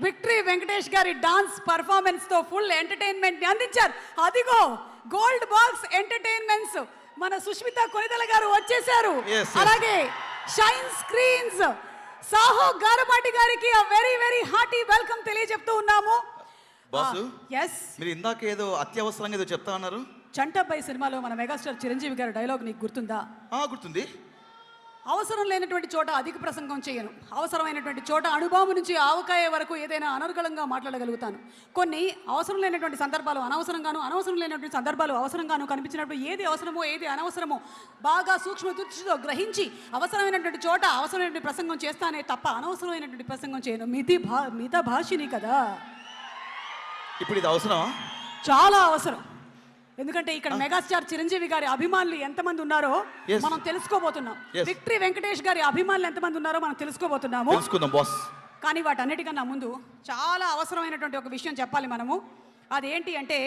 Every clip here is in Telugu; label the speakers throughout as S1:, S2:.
S1: విక్టరీ వెంకటేష్ గారి డాన్స్ పర్ఫార్మెన్స్ తో ఫుల్ ఎంటర్టైన్మెంట్ ని అందించారు. అదిగో గోల్డ్ బాక్స్ ఎంటర్టైన్మెంట్స్ మన సుష్మిత కొనిదల గారు వచ్చేసారు. అలాగే షైన్ స్క్రీన్స్ సాహో గారపాటి గారికి వెరీ వెరీ హార్టీ వెల్కమ్ తెలియజెప్తూ ఉన్నాము.
S2: బాసు మీరు ఇందాక ఏదో అత్యవసరంగా ఏదో చెప్తా అన్నారు.
S1: చంటబ్బాయి సినిమాలో మన మెగాస్టార్ చిరంజీవి గారి డైలాగ్ నీకు గుర్తుందా?
S2: గుర్తుంది.
S1: అవసరం లేనటువంటి చోట అధిక ప్రసంగం చేయను, అవసరమైనటువంటి చోట అణుబాంబు నుంచి ఆవకాయ వరకు ఏదైనా అనర్గళంగా మాట్లాడగలుగుతాను. కొన్ని అవసరం లేనటువంటి సందర్భాలు అనవసరంగాను, అనవసరం లేనటువంటి సందర్భాలు అవసరంగాను కనిపించినప్పుడు ఏది అవసరమో ఏది అనవసరమో బాగా సూక్ష్మ దృష్టితో గ్రహించి అవసరమైనటువంటి చోట అవసరమైనటువంటి ప్రసంగం చేస్తానే తప్ప అనవసరమైనటువంటి ప్రసంగం చేయను. మిత భాషిని కదా.
S2: ఇప్పుడు ఇది అవసరమా?
S1: చాలా అవసరం. ఎందుకంటే ఇక్కడ మెగాస్టార్ చిరంజీవి గారి అభిమానులు ఎంతమంది ఉన్నారో మనం తెలుసుకోబోతున్నాం. విక్టరీ వెంకటేష్ గారి అభిమానులు ఎంతమంది ఉన్నారో మనం తెలుసుకోబోతున్నాము. కానీ వాటన్నిటికన్నా ముందు చాలా అవసరమైనటువంటి ఒక విషయం చెప్పాలి మనము. అదేంటి అంటే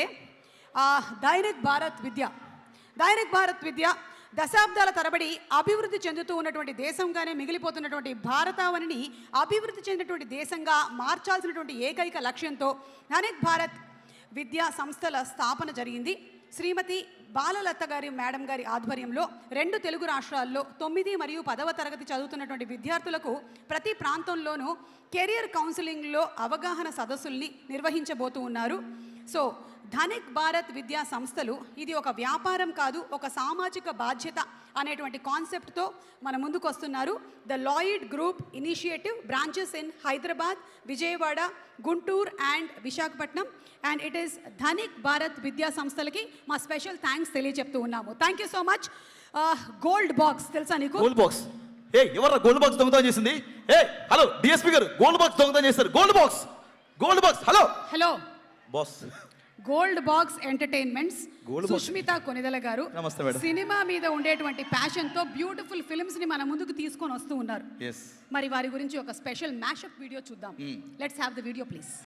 S1: దైనిక్ భారత్ విద్య దశాబ్దాల తరబడి అభివృద్ధి చెందుతూ ఉన్నటువంటి దేశంగానే మిగిలిపోతున్నటువంటి భారతావనిని అభివృద్ధి చెందినటువంటి దేశంగా మార్చాల్సినటువంటి ఏకైక లక్ష్యంతో దైనిక్ భారత్ విద్యా సంస్థల స్థాపన జరిగింది. శ్రీమతి బాలలత గారి మేడం గారి ఆధ్వర్యంలో 2 తెలుగు రాష్ట్రాల్లో 9 మరియు 10వ తరగతి చదువుతున్నటువంటి విద్యార్థులకు ప్రతి ప్రాంతంలోనూ కెరియర్ కౌన్సిలింగ్లో అవగాహన సదస్సుల్ని నిర్వహించబోతూ ఉన్నారు. సో ధనిక్ భారత్ విద్యా సంస్థలు ఇది ఒక వ్యాపారం కాదు, ఒక సామాజిక బాధ్యత అనేటువంటి కాన్సెప్ట్తో మన ముందుకు వస్తున్నారు. The Lloyd group initiative branches in Hyderabad, Vijayawada, Guntur and Visakhapatnam and it is Dhanik Bharat విద్యా సంస్థలకి మా స్పెషల్ థ్యాంక్స్ తెలియజెప్తూ ఉన్నాము. Thank you so much. Gold box తెలుసా నీకు?
S2: గోల్డ్ బాక్స్ ఎవరు గోల్డ్ బాక్స్ దొంగతనం చేసింది? హలో డిఎస్పీ గారు, గోల్డ్ బాక్స్ దొంగతనం చేస్తారు. Gold box hello boss.
S1: Gold box entertainments Sushmita Konidela గారు సినిమా మీద ఉండేటువంటి ప్యాషన్ తో బ్యూటిఫుల్ ఫిల్మ్స్ ని మన ముందుకు తీసుకొని వస్తూ ఉన్నారు. మరి వారి గురించి ఒక స్పెషల్ మ్యాషప్ వీడియో చూద్దాం. Let's have the video please.